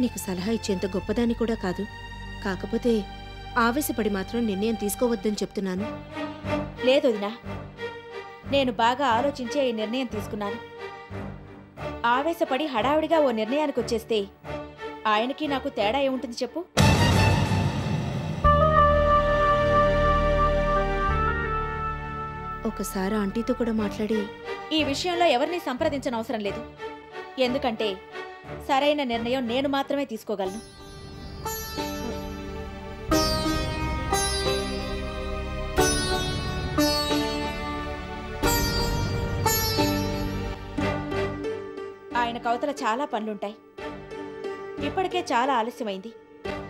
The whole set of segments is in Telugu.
నీకు సలహా ఇచ్చేంత గొప్పదాన్ని కూడా కాదు. కాకపోతే ఆవేశపడి మాత్రం నిర్ణయం తీసుకోవద్దని చెప్తున్నాను. లేదు వదినా, నేను బాగా ఆలోచించే ఈ నిర్ణయం తీసుకున్నాను. ఆవేశపడి హడావిడిగా ఓ నిర్ణయానికి వచ్చేస్తే ఆయనకి నాకు తేడా ఏముంటుంది చెప్పు? ఒకసారి ఆంటీతో కూడా మాట్లాడి ఈ విషయంలో ఎవరిని సంప్రదించనవసరం లేదు. ఎందుకంటే సరైన నిర్ణయం నేను మాత్రమే తీసుకోగలను. ఆయన కవతల చాలా పనులుంటాయి. ఇప్పటికే చాలా ఆలస్యమైంది.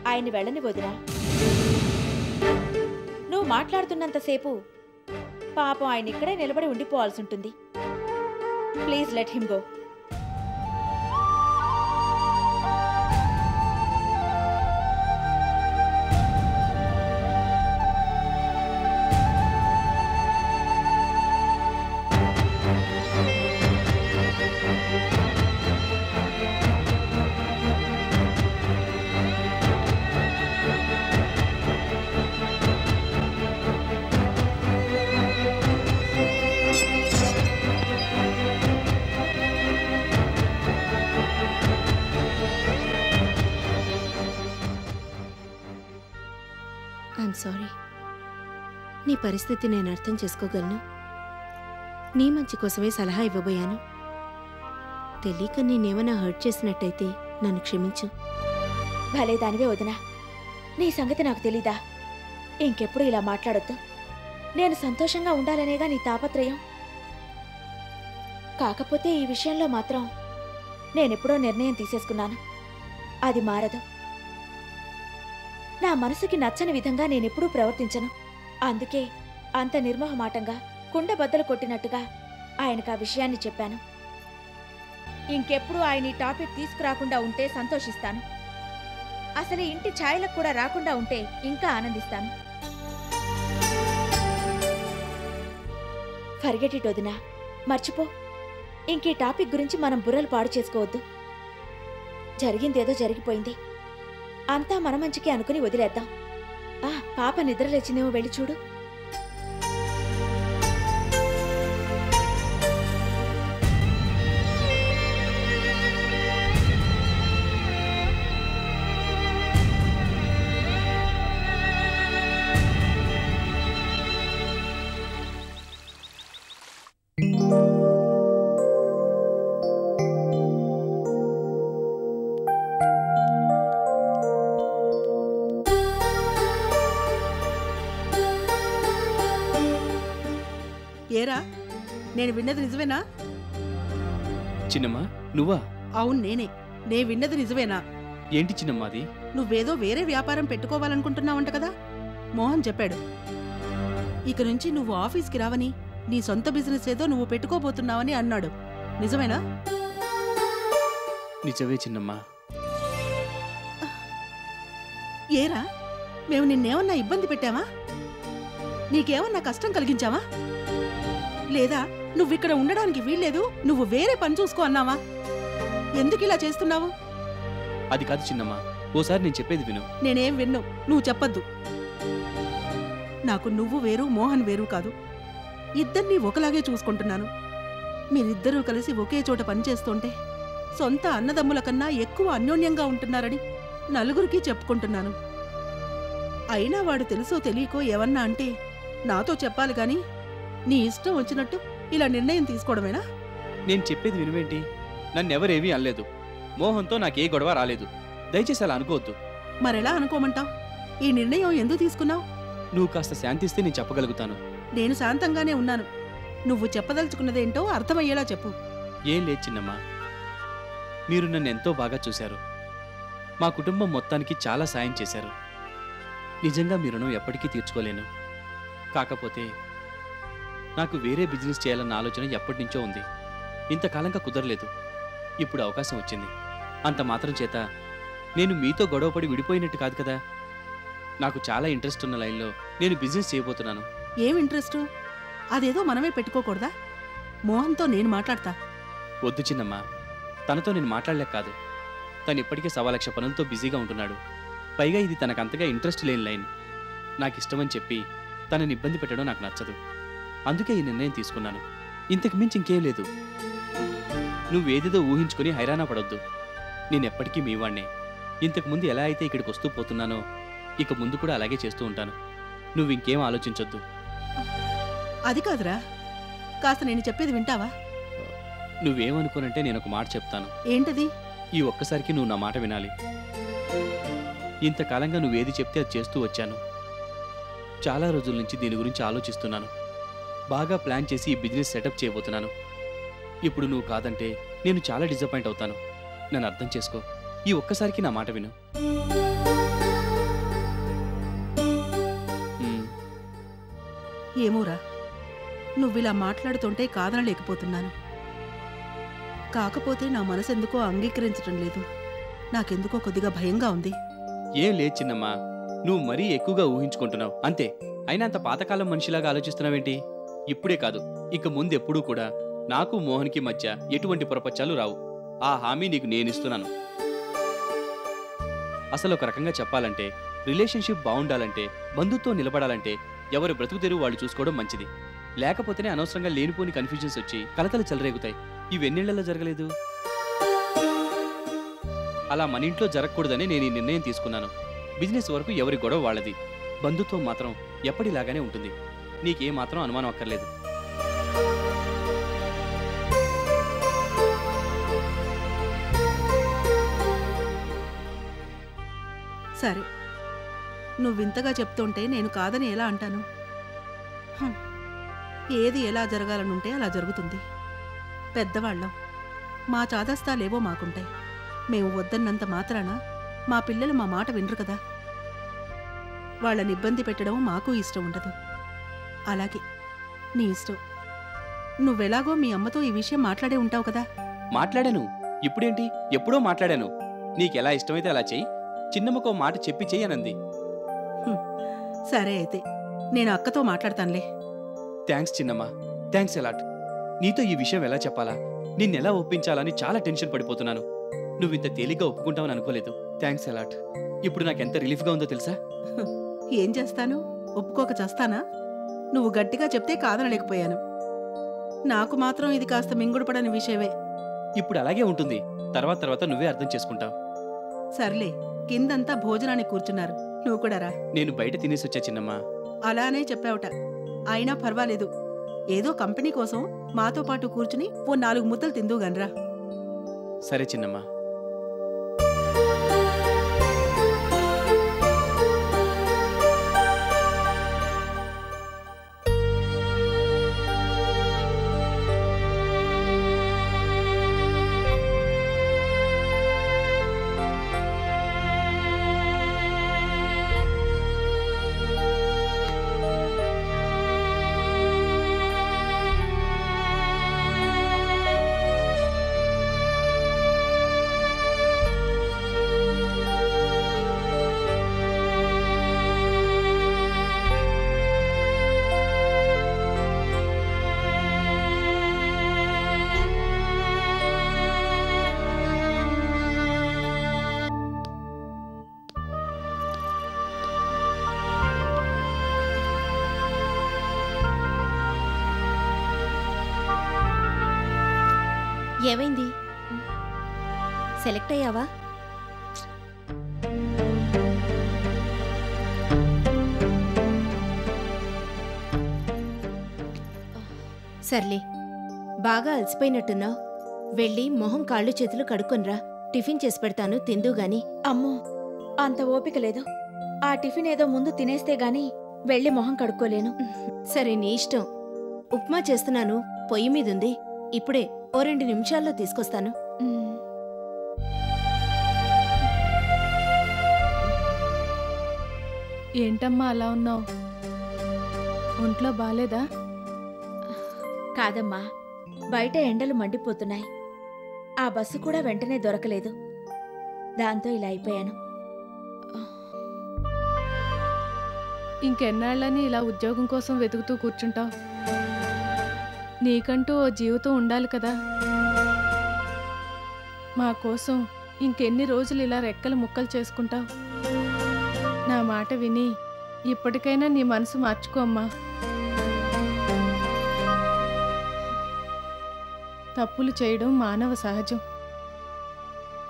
ఆయన్ని వెళ్ళని వదినా. నువ్వు మాట్లాడుతున్నంతసేపు పాపం ఆయన ఇక్కడే నిలబడి ఉండిపోవాల్సి ఉంటుంది. Please let him go. I'm sorry. నీ పరిస్థితి నేను అర్థం చేసుకోగలను. నీ మంచి కోసమే సలహా ఇవ్వబోయాను. తెలియక నేనేమైనా హర్ట్ చేసినట్టయితే నన్ను క్షమించు. భలే దానివే వదినా. నీ సంగతి నాకు తెలీదా? ఇంకెప్పుడు ఇలా మాట్లాడొద్దు. నేను సంతోషంగా ఉండాలనేగా నీ తాపత్రయం. కాకపోతే ఈ విషయంలో మాత్రం నేనెప్పుడో నిర్ణయం తీసేసుకున్నాను. అది మారదు. నా మనసుకి నచ్చని విధంగా నేనెప్పుడూ ప్రవర్తించను. అందుకే అంత నిర్మోహమాటంగా కుండ బద్దలు కొట్టినట్టుగా ఆయనకు ఆ విషయాన్ని చెప్పాను. ఇంకెప్పుడు ఆయన ఈ టాపిక్ తీసుకురాకుండా ఉంటే సంతోషిస్తాను. అసలు ఇంటి ఛాయలకు కూడా రాకుండా ఉంటే ఇంకా ఆనందిస్తాను. ఫర్గెట్ ఇట్ వదినా. మర్చిపో. ఇంకీ టాపిక్ గురించి మనం బుర్రలు పాడు చేసుకోవద్దు. జరిగిందేదో జరిగిపోయింది. అంతా మన మంచికి అనుకుని వదిలేద్దాం. పాప నిద్రలేచిందేమో, వెళ్ళి చూడు. ఏరా, నేను విన్నది నిజమేనా? చిన్నమ్మా, నువ్వా? అవును, నేనే. నే విన్నది నిజమేనా? ఏంటి చిన్నమ్మా అది? నువ్వేదో వేరే వ్యాపారం పెట్టుకోవాలనుకుంటున్నావంట కదా. మోహన్ చెప్పాడు. ఇక నుంచి నువ్వు ఆఫీస్కి రావని, నీ సొంత బిజినెస్ ఏదో నువ్వు పెట్టుకోబోతున్నావని అన్నాడు. నిజమేనా? నిజమే చిన్నమ్మా. ఏరా, మేము నిన్నేమన్నా ఇబ్బంది పెట్టామా? నీకేమన్నా కష్టం కలిగించావా? లేదా నువ్విక్కడ ఉండడానికి వీల్లేదు, నువ్వు వేరే పని చూసుకో అన్నావా? ఎందుకు ఇలా చేస్తున్నావు? అది కాదు చిన్నమ్మా, ఓసారి నేను చెప్పేది విను. నేనేం విన్ను, నువ్వు చెప్పద్దు. నాకు నువ్వు వేరు, మోహన్ వేరు కాదు. ఇద్దరినీ ఒకలాగే చూసుకుంటున్నాను. మీరిద్దరూ కలిసి ఒకే చోట పనిచేస్తుంటే సొంత అన్నదమ్ముల కన్నా ఎక్కువ అన్యోన్యంగా ఉంటున్నారని నలుగురికి చెప్పుకుంటున్నాను. అయినా వాడు తెలుసో తెలియకో ఏమన్నా అంటే నాతో చెప్పాలి గాని నీ ఇష్టం వచ్చినట్టు ఇలా నిర్ణయం తీసుకోవడమేనా? నేను చెప్పేది వినువేంటి? నన్నెవరేమీ అనలేదు. మోహన్తో నాకే గొడవ రాలేదు. దయచేసి అలా అనుకోవద్దు. మరెలా అనుకోమంటావు? ఈ నిర్ణయం ఎందుకు తీసుకున్నావు? నువ్వు కాస్త శాంతిస్తే నేను చెప్పగలుగుతాను. నేను శాంతంగానే ఉన్నాను. నువ్వు చెప్పదలుచుకున్నదేంటో అర్థమయ్యేలా చెప్పు. ఏం లేదు చిన్నమ్మా, మీరు నన్ను ఎంతో బాగా చూశారు. మా కుటుంబం మొత్తానికి చాలా సాయం చేశారు. నిజంగా మీ రుణం ఎప్పటికీ తీర్చుకోలేను. కాకపోతే నాకు వేరే బిజినెస్ చేయాలన్న ఆలోచన ఎప్పటినుంచో ఉంది. ఇంతకాలంగా కుదరలేదు. ఇప్పుడు అవకాశం వచ్చింది. అంత మాత్రం చేత నేను మీతో గొడవపడి విడిపోయినట్టు కాదు కదా. నాకు చాలా ఇంట్రెస్ట్ ఉన్న లైన్లో నేను బిజినెస్ చేయబోతున్నాను. ఏం ఇంట్రెస్టు? అదేదో మనమే పెట్టుకోకూడదా? మోహన్తో నేను మాట్లాడతా. వద్దు చిన్నమ్మా, తనతో నేను మాట్లాడలేక కాదు. తను ఇప్పటికే 1,00,000 పనులతో బిజీగా ఉంటున్నాడు. పైగా ఇది తనకంతగా ఇంట్రెస్ట్ లేని లైన్. నాకు ఇష్టమని చెప్పి తనని ఇబ్బంది పెట్టడం నాకు నచ్చదు. అందుకే ఈ నిర్ణయం తీసుకున్నాను. ఇంతకు మించి ఇంకేం లేదు. నువ్వేదేదో ఊహించుకొని హైరాణ పడొద్దు. నేనెప్పటికీ మీ వాణ్ణే. ఇంతకుముందు ఎలా అయితే ఇక్కడికి వస్తూ పోతున్నానో ఇక ముందు కూడా అలాగే చేస్తూ ఉంటాను. నువ్వు ఇంకేం ఆలోచించొద్దు. అది కాదురా, కాస్త నేను చెప్పేది వింటావా? నువ్వేమనుకోనంటే నేను ఒక మాట చెప్తాను. ఏంటది? ఈ ఒక్కసారికి నువ్వు నా మాట వినాలి. ఇంతకాలంగా నువ్వేది చెప్తే అది చేస్తూ వచ్చాను. చాలా రోజుల నుంచి దీని గురించి ఆలోచిస్తున్నాను. బాగా ప్లాన్ చేసి ఈ బిజినెస్ సెటప్ చేయబోతున్నాను. ఇప్పుడు నువ్వు కాదంటే నేను చాలా డిసప్పాయింట్ అవుతాను. నన్ను అర్థం చేసుకో. ఈ ఒక్కసారికి నా మాట విను. ఏమోరా, నువ్విలా మాట్లాడుతుంటే కాదనలేకపోతున్నాను. కాకపోతే నా మనసెందుకో అంగీకరించటం లేదు. నాకెందుకో కొద్దిగా భయంగా ఉంది. ఏం లేదు చిన్నమ్మా, నువ్వు మరీ ఎక్కువగా ఊహించుకుంటున్నావు అంతే. అయినా అంత పాతకాలం మనిషిలాగా ఆలోచిస్తున్నావేంటి? ఇప్పుడే కాదు, ఇక ముందెప్పుడూ కూడా నాకు మోహన్కి మధ్య ఎటువంటి పొరపచ్చాలు రావు. ఆ హామీ నీకు నేనిస్తున్నాను. అసలు ఒక రకంగా చెప్పాలంటే రిలేషన్షిప్ బాగుండాలంటే, బంధుత్వం నిలబడాలంటే ఎవరి బ్రతుకు తెరువు వాళ్ళు చూసుకోవడం మంచిది. లేకపోతేనే అనవసరంగా లేనిపోని కన్ఫ్యూజన్స్ వచ్చి కలతలు చెలరేగుతాయి. ఇవెన్నేళ్లలో జరగలేదు. అలా మన ఇంట్లో జరగకూడదని నేను ఈ నిర్ణయం తీసుకున్నాను. బిజినెస్ వరకు ఎవరి గొడవ వాళ్ళది. బంధుత్వం మాత్రం ఎప్పటిలాగానే ఉంటుంది. నీకేమాత్రం అనుమానం అక్కర్లేదు. సరే, నువ్వింతగా చెప్తుంటే నేను కాదని ఎలా అంటాను? ఏది ఎలా జరగాలనుంటే అలా జరుగుతుంది. పెద్దవాళ్ళం, మా చాదస్తాలేవో మాకుంటాయి. మేము వద్దన్నంత మాత్రాన మా పిల్లలు మా మాట వినరు కదా. వాళ్ళని ఇబ్బంది పెట్టడం మాకు ఇష్టం ఉండదు. అలాగే నీ ఇష్టం. నువ్వెలాగో మీ అమ్మతో ఈ విషయం మాట్లాడే ఉంటావు కదా. మాట్లాడాను. ఇప్పుడేంటి? ఎప్పుడో మాట్లాడాను. నీకెలా ఇష్టమైతే అలా చెయ్యి. చిన్నమ్మకో మాట చెప్పి చెయ్యనంది. సరే అయితే నేను అక్కతో మాట్లాడతానులే. థ్యాంక్స్ చిన్నమ్మా, థ్యాంక్స్ అలాట్. నీతో ఈ విషయం ఎలా చెప్పాలా, నిన్నెలా ఒప్పించాలని చాలా టెన్షన్ పడిపోతున్నాను. నువ్వింత తేలిగ్గా ఒప్పుకుంటావని అనుకోలేదు. Thanks a lot. ఇప్పుడు నాకెంత రిలీఫ్గా ఉందో తెలుసా? ఏం చేస్తాను? ఒప్పుకోక చేస్తానా? నువ్వు గట్టిగా చెప్తే కాదనలేకపోయాను. నాకు మాత్రం ఇది కాస్త మింగుడుపడని విషయమే. ఇప్పుడు అలాగే ఉంటుంది. తర్వాత నువ్వే అర్థం చేసుకుంటావు. సర్లే, కిందంతా భోజనానికి కూర్చున్నారు. నువ్వు కూడా రా. నేను బయట తినేసొచ్చా చిన్నమ్మా. అలానే చెప్పావుట. అయినా పర్వాలేదు. ఏదో కంపెనీ కోసం మాతో పాటు కూర్చుని ఓ 4 ముద్దలు తిందువుగనరా. సరే చిన్నమ్మా. ఏమైంది? సెలెక్ట్ అయ్యావా? సర్లే, బాగా అలసిపోయినట్టున్నావు. వెళ్ళి మొహం కాళ్ళు చేతులు కడుక్కొనిరా. టిఫిన్ చేసి పెడతాను, తిందు గాని. అమ్మో, అంత ఓపిక లేదు. ఆ టిఫిన్ ఏదో ముందు తినేస్తే గాని వెళ్ళి మొహం కడుక్కోలేను. సరే, నీ ఇష్టం. ఉప్మా చేస్తున్నాను, పొయ్యి మీదుంది. ఇప్పుడే ఓ 2 నిమిషాల్లో తీసుకొస్తాను. ఏంటమ్మా అలా ఉన్నావు? ఒంట్లో బాలేదా? కాదమ్మా, బయట ఎండలు మండిపోతున్నాయి. ఆ బస్సు కూడా వెంటనే దొరకలేదు. దాంతో ఇలా అయిపోయాను. ఇంకెన్నాళ్ళని ఇలా ఉద్యోగం కోసం వెతుకుతూ కూర్చుంటావు? నీకంటూ ఓ జీవితం ఉండాలి కదా. మా కోసం ఇంకెన్ని రోజులు ఇలా రెక్కలు ముక్కలు చేసుకుంటావు? నా మాట విని ఇప్పటికైనా నీ మనసు మార్చుకో అమ్మా. తప్పులు చేయడం మానవ సహజం.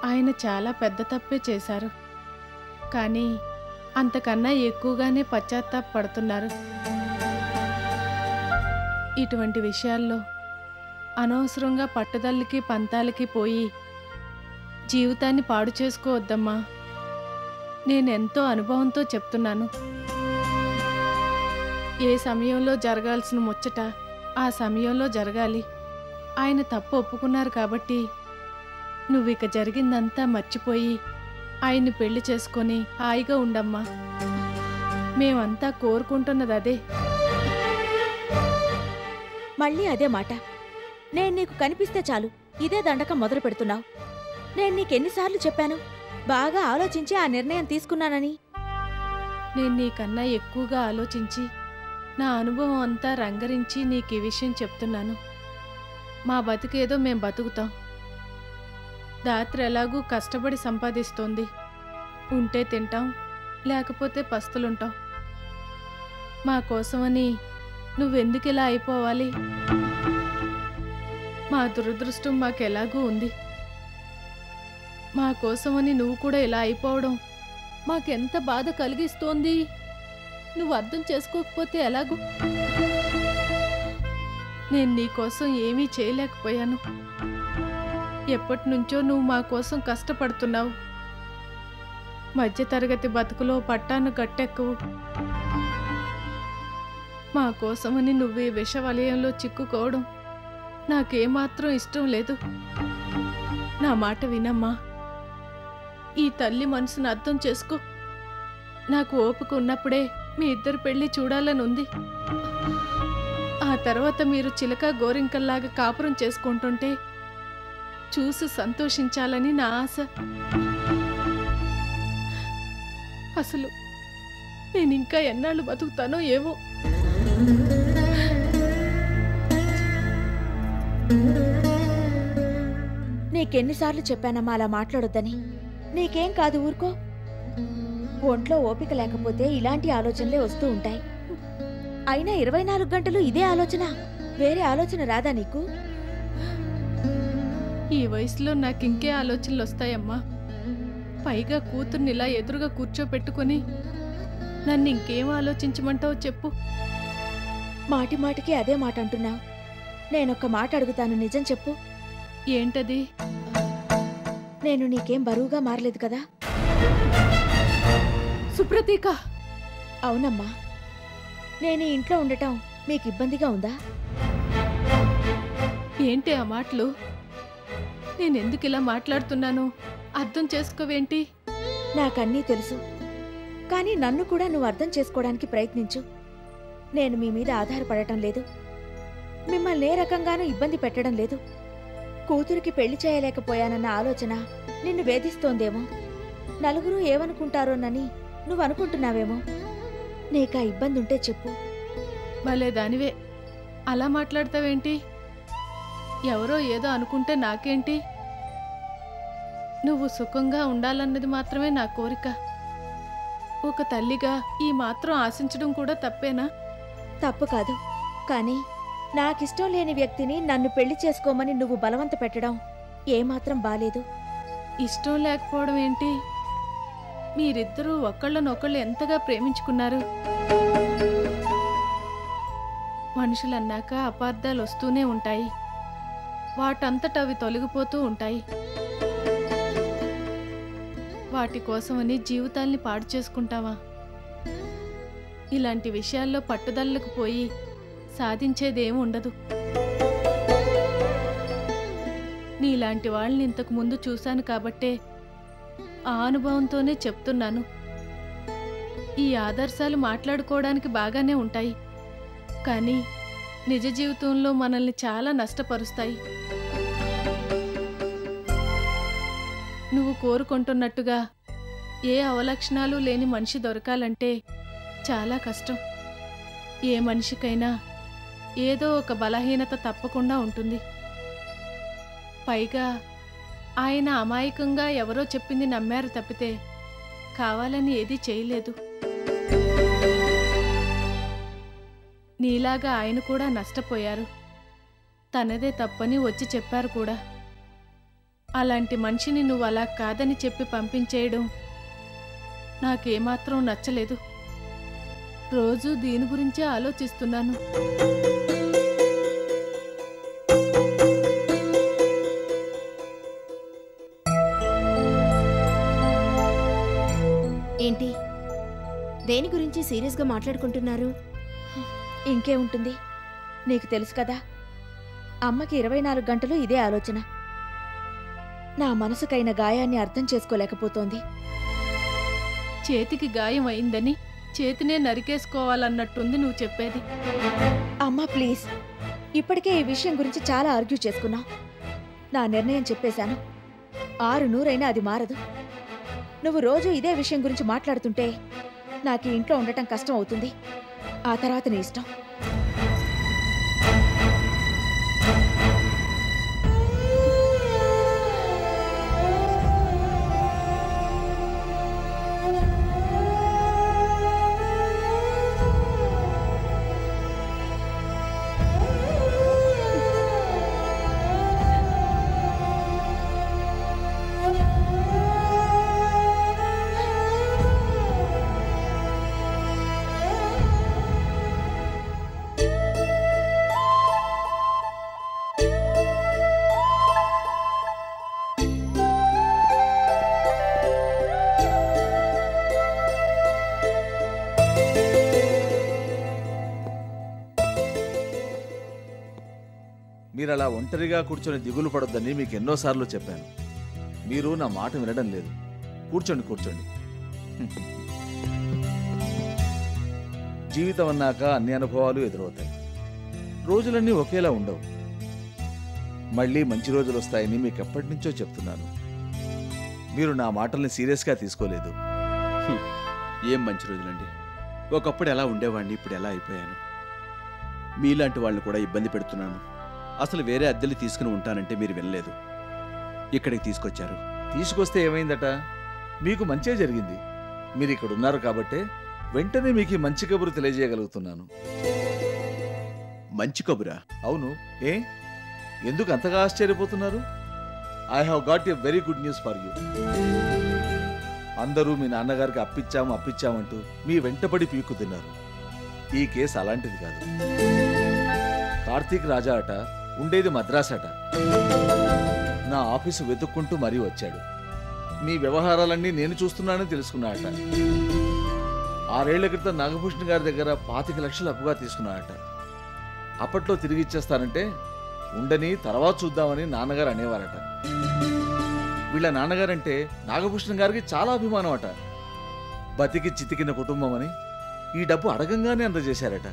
ఆయన చాలా పెద్ద తప్పే చేశారు, కానీ అంతకన్నా ఎక్కువగానే పశ్చాత్తాపడుతున్నారు. ఇటువంటి విషయాల్లో అనవసరంగా పట్టుదలకి పంతాలకి పోయి జీవితాన్ని పాడు చేసుకోవద్దమ్మా. నేనెంతో అనుభవంతో చెప్తున్నాను. ఏ సమయంలో జరగాల్సిన ముచ్చట ఆ సమయంలో జరగాలి. ఆయన తప్పు ఒప్పుకున్నారు కాబట్టి నువ్విక జరిగిందంతా మర్చిపోయి ఆయన్ని పెళ్లి చేసుకొని హాయిగా ఉండమ్మా. మేమంతా కోరుకుంటున్నది అదే. మళ్ళీ అదే మాట. నేను నీకు కనిపిస్తే చాలు ఇదే దండకం మొదలు పెడుతున్నావు. నేను నీకెన్నిసార్లు చెప్పాను బాగా ఆలోచించి ఆ నిర్ణయం తీసుకున్నానని? నేను నీకన్నా ఎక్కువగా ఆలోచించి నా అనుభవం అంతా రంగరించి నీకు ఈ విషయం చెప్తున్నాను. మా బతికేదో మేం బతుకుతాం. దాత్రి ఎలాగూ కష్టపడి సంపాదిస్తోంది. ఉంటే తింటాం, లేకపోతే పస్తులుంటాం. మా కోసమని నువ్వెందుకిలా అయిపోవాలి? మా దురదృష్టం మాకెలాగూ ఉంది. మా కోసమని నువ్వు కూడా ఇలా అయిపోవడం మాకెంత బాధ కలిగిస్తోంది. నువ్వు అర్థం చేసుకోకపోతే ఎలాగూ? నేను నీకోసం ఏమీ చేయలేకపోయాను. ఎప్పటినుంచో నువ్వు మా కోసం కష్టపడుతున్నావు. మధ్యతరగతి బతుకులో పట్టాను గట్టెక్కవు. మా కోసమని నువ్వు ఈ విష వలయంలో చిక్కుకోవడం నాకేమాత్రం ఇష్టం లేదు. నా మాట వినమ్మా. ఈ తల్లి మనసును అర్థం చేసుకో. నాకు ఓపిక ఉన్నప్పుడే మీ ఇద్దరు పెళ్లి చూడాలని ఉంది. ఆ తర్వాత మీరు చిలక గోరింకల్లాగా కాపురం చేసుకుంటుంటే చూసి సంతోషించాలని నా ఆశ. అసలు నేనింకా ఎన్నాళ్ళు బతుకుతానో ఏమో. నీకెన్నిసార్లు చెప్పానమ్మా అలా మాట్లాడొద్దని? నీకేం కాదు, ఊరుకో. ఒంట్లో ఓపిక లేకపోతే ఇలాంటి ఆలోచనలే వస్తూ ఉంటాయి. అయినా 24 గంటలు ఇదే ఆలోచన, వేరే ఆలోచన రాదా నీకు? ఈ వయసులో నాకింకే ఆలోచనలు వస్తాయమ్మా. పైగా కూతుర్ని ఇలా ఎదురుగా కూర్చోపెట్టుకుని నన్ను ఇంకేం ఆలోచించమంటావు చెప్పు. మాటి మాటికి అదే మాట అంటున్నావు. నేనొక్క మాట అడుగుతాను, నిజం చెప్పు. ఏంటది? నేను నీకేం బరువుగా మారలేదు కదా? సుప్రతీక! అవునమ్మా. నేను ఈ ఇంట్లో ఉండటం మీకు ఇబ్బందిగా ఉందా? ఏంటి ఆ మాటలు? నేనెందుకు ఇలా మాట్లాడుతున్నాను అర్థం చేసుకోవేంటి? నాకన్నీ తెలుసు, కానీ నన్ను కూడా నువ్వు అర్థం చేసుకోవడానికి ప్రయత్నించు. నేను మీ మీద ఆధారపడటం లేదు, మిమ్మల్ని ఏ రకంగానూ ఇబ్బంది పెట్టడం లేదు. కూతురికి పెళ్లి చేయలేకపోయానన్న ఆలోచన నిన్ను వేధిస్తోందేమో. నలుగురు ఏమనుకుంటారోనని నువ్వు అనుకుంటున్నావేమో. నీకా ఇబ్బంది ఉంటే చెప్పు. భలే దానివే, అలా మాట్లాడతావేంటి? ఎవరో ఏదో అనుకుంటే నాకేంటి? నువ్వు సుఖంగా ఉండాలన్నది మాత్రమే నా కోరిక. ఒక తల్లిగా ఈ మాత్రం ఆశించడం కూడా తప్పేనా? తప్పు కాదు, కానీ నాకిష్టం లేని వ్యక్తిని నన్ను పెళ్లి చేసుకోమని నువ్వు బలవంత పెట్టడం ఏమాత్రం బాలేదు. ఇష్టం లేకపోవడం ఏంటి? మీరిద్దరూ ఒకళ్ళనొకళ్ళు ఎంతగా ప్రేమించుకున్నారు. మనుషులన్నాక అపార్థాలు వస్తూనే ఉంటాయి. వాటంతట అవి తొలగిపోతూ ఉంటాయి. వాటి కోసమని జీవితాల్ని పాడు చేసుకుంటావా? ఇలాంటి విషయాల్లో పట్టుదలకు పోయి సాధించేదేం ఉండదు. నీలాంటి వాళ్ళని ఇంతకు ముందు చూశాను కాబట్టే ఆ అనుభవంతోనే చెప్తున్నాను. ఈ ఆదర్శాలు మాట్లాడుకోవడానికి బాగానే ఉంటాయి, కానీ నిజ జీవితంలో మనల్ని చాలా నష్టపరుస్తాయి. నువ్వు కోరుకుంటున్నట్టుగా ఏ అవలక్షణాలు లేని మనిషి దొరకాలంటే చాలా కష్టం. ఏ మనిషికైనా ఏదో ఒక బలహీనత తప్పకుండా ఉంటుంది. పైగా ఆయన అమాయకంగా ఎవరో చెప్పింది నమ్మారు తప్పితే కావాలని ఏదీ చేయలేదు. నీలాగా ఆయన కూడా నష్టపోయారు. తనదే తప్పని వచ్చి చెప్పారు కూడా. అలాంటి మనిషిని నువ్వు అలా కాదని చెప్పి పంపించేయడం నాకేమాత్రం నచ్చలేదు. రోజూ దీని గురించే ఆలోచిస్తున్నాను. ఏంటి దేని గురించి సీరియస్గా మాట్లాడుకుంటున్నారు? ఇంకే ఉంటుంది, నీకు తెలుసు కదా, అమ్మకి 24 గంటలు ఇదే ఆలోచన. నా మనసుకైన గాయాన్ని అర్థం చేసుకోలేకపోతోంది. చేతికి గాయం అయిందని చేతినే నరికేసుకోవాలన్నట్టుంది నువ్వు చెప్పేది. అమ్మా ప్లీజ్, ఇప్పటికే ఈ విషయం గురించి చాలా ఆర్గ్యూ చేసుకున్నాం. నా నిర్ణయం చెప్పేశాను. 6 అది మారదు. నువ్వు రోజు ఇదే విషయం గురించి మాట్లాడుతుంటే నాకు ఈ ఇంట్లో ఉండటం కష్టం అవుతుంది. ఆ తర్వాత నీ ఇష్టం. మీరు అలా ఒంటరిగా కూర్చొని దిగులు పడొద్దని మీకు ఎన్నోసార్లు చెప్పాను. మీరు నా మాట వినడం లేదు. కూర్చోండి కూర్చోండి. జీవితం అన్నాక అన్ని అనుభవాలు ఎదురవుతాయి. రోజులన్నీ ఒకేలా ఉండవు. మళ్ళీ మంచి రోజులు వస్తాయని మీకు ఎప్పటి నుంచో చెప్తున్నాను. మీరు నా మాటల్ని సీరియస్గా తీసుకోలేదు. ఏం మంచి రోజులండి. ఒకప్పుడు ఎలా ఉండేవాడిని, ఇప్పుడు ఎలా అయిపోయాను. మీలాంటి వాళ్ళని కూడా ఇబ్బంది పెడుతున్నాను. అసలు వేరే అద్దెలు తీసుకుని ఉంటానంటే మీరు వినలేదు. ఇక్కడికి తీసుకొచ్చారు. తీసుకొస్తే ఏమైందట? మీకు మంచే జరిగింది. మీరు ఇక్కడ ఉన్నారు కాబట్టే వెంటనే మీకు ఈ మంచి కబురు తెలియజేయగలుగుతున్నాను. మంచి కబురా? అవును. ఎందుకు అంతగా ఆశ్చర్యపోతున్నారు? I have got a very good news for you. అందరూ మీ నాన్నగారికి అప్పిచ్చామంటూ మీ వెంటపడి పీక్కు తిన్నారు. ఈ కేసు అలాంటిది కాదు. కార్తీక్ రాజా అట ఉండేది మద్రాస్ అట. నా ఆఫీసు వెతుక్కుంటూ మరీ వచ్చాడు. మీ వ్యవహారాలన్నీ నేను చూస్తున్నానని తెలుసుకున్నాడట. 6 ఏళ్ల క్రితం నాగభూషణ్ గారి దగ్గర 25 లక్షలు అప్పుగా తీసుకున్నాడట. అప్పట్లో తిరిగి ఇచ్చేస్తానంటే ఉండని తర్వాత చూద్దామని నాన్నగారు అనేవారట. వీళ్ళ నాన్నగారంటే నాగభూషణ్ గారికి చాలా అభిమానం అట. బతికి చితికిన కుటుంబం అని ఈ డబ్బు అడగంగానే అందజేశారట.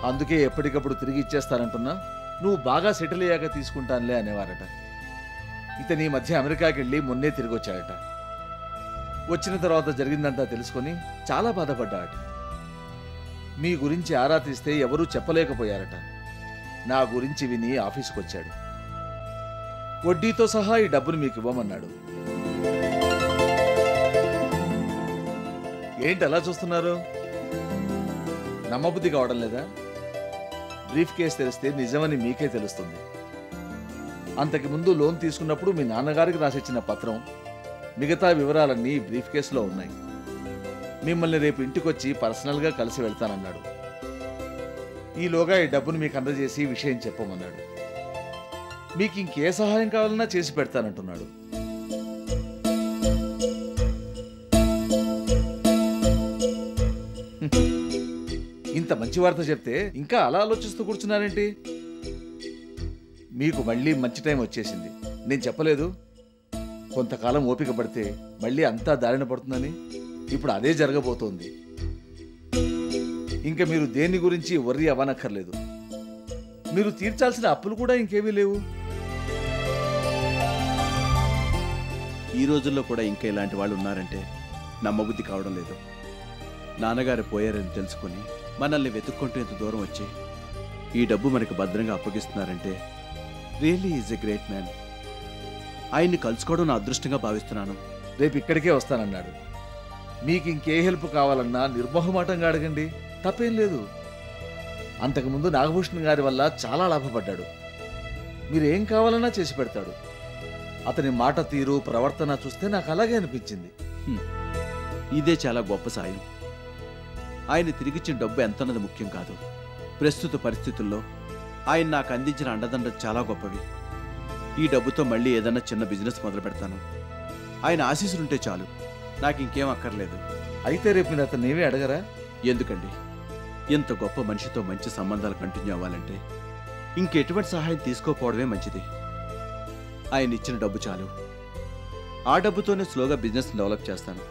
అందుకే ఎప్పటికప్పుడు తిరిగి ఇచ్చేస్తానంటున్నా నువ్వు బాగా సెటిల్ అయ్యాక తీసుకుంటానులే అనేవారట. ఇతని మధ్య అమెరికాకి వెళ్ళి మొన్నే తిరిగి వచ్చాడట. వచ్చిన తర్వాత జరిగిందంతా తెలుసుకొని చాలా బాధపడ్డాడట. మీ గురించి ఆరా తీస్తే ఎవరూ చెప్పలేకపోయారట. నా గురించి విని ఆఫీసుకు వచ్చాడు. వడ్డీతో సహా ఈ డబ్బును మీకు ఇవ్వమన్నాడు. ఏంటి అలా చూస్తున్నారు? నమ్మబుద్ధి కావడం లేదా? బ్రీఫ్ కేసు తెరిస్తే నిజమని మీకే తెలుస్తుంది. అంతకు ముందు లోన్ తీసుకున్నప్పుడు మీ నాన్నగారికి రాసిచ్చిన పత్రం, మిగతా వివరాలన్నీ బ్రీఫ్ కేసులో ఉన్నాయి. మిమ్మల్ని రేపు ఇంటికొచ్చి పర్సనల్గా కలిసి వెళ్తానన్నాడు. ఈలోగా ఈ డబ్బును మీకు అందజేసి విషయం చెప్పమన్నాడు. మీకు ఇంకే సహాయం కావాలన్నా చేసి పెడతానంటున్నాడు. ఇంత మంచి వార్త చెప్తే ఇంకా అలా ఆలోచిస్తూ కూర్చున్నారేంటి? మీకు మళ్ళీ మంచి టైం వచ్చేసింది. నేను చెప్పలేదు కొంతకాలం ఓపిక పడితే మళ్ళీ అంతా దారిన పడుతుందని? ఇప్పుడు అదే జరగబోతోంది. ఇంకా మీరు దేని గురించి వర్రీ అవ్వనక్కర్లేదు. మీరు తీర్చాల్సిన అప్పులు కూడా ఇంకేమీ లేవు. ఈ రోజుల్లో కూడా ఇంకా ఇలాంటి వాళ్ళు ఉన్నారంటే నమ్మబుద్ధి కావడం లేదు. నాన్నగారు పోయారని తెలుసుకొని మనల్ని వెతుక్కుంటూ ఇంత దూరం వచ్చి ఈ డబ్బు మనకి భద్రంగా అప్పగిస్తున్నారంటే really is a great man. ఆయన్ని కలుసుకోవడం నా అదృష్టంగా భావిస్తున్నాను. రేపు ఇక్కడికే వస్తానన్నాడు. మీకు ఇంకే హెల్ప్ కావాలన్నా నిర్మోహమాటంగా అడగండి, తప్పేం లేదు. అంతకుముందు నాగభూషణ్ గారి వల్ల చాలా లాభపడ్డాడు. మీరు ఏం కావాలన్నా చేసి పెడతాడు. అతని మాట తీరు ప్రవర్తన చూస్తే నాకు అలాగే అనిపించింది. ఇదే చాలా గొప్ప సాయం. ఆయన తిరిగిచ్చిన డబ్బు ఎంతన్నది ముఖ్యం కాదు. ప్రస్తుత పరిస్థితుల్లో ఆయన నాకు అందించిన అండదండ చాలా గొప్పవి. ఈ డబ్బుతో మళ్ళీ ఏదన్నా చిన్న బిజినెస్ మొదలు పెడతాను. ఆయన ఆశీస్సులుంటే చాలు, నాకు ఇంకేం అక్కర్లేదు. అయితే రేపు మీరు అతను ఏమీ అడగరా? ఎందుకండి, ఇంత గొప్ప మనిషితో మంచి సంబంధాలు కంటిన్యూ అవ్వాలంటే ఇంకెటువంటి సహాయం తీసుకోకపోవడమే మంచిది. ఆయన ఇచ్చిన డబ్బు చాలు. ఆ డబ్బుతోనే స్లోగా బిజినెస్ డెవలప్ చేస్తాను.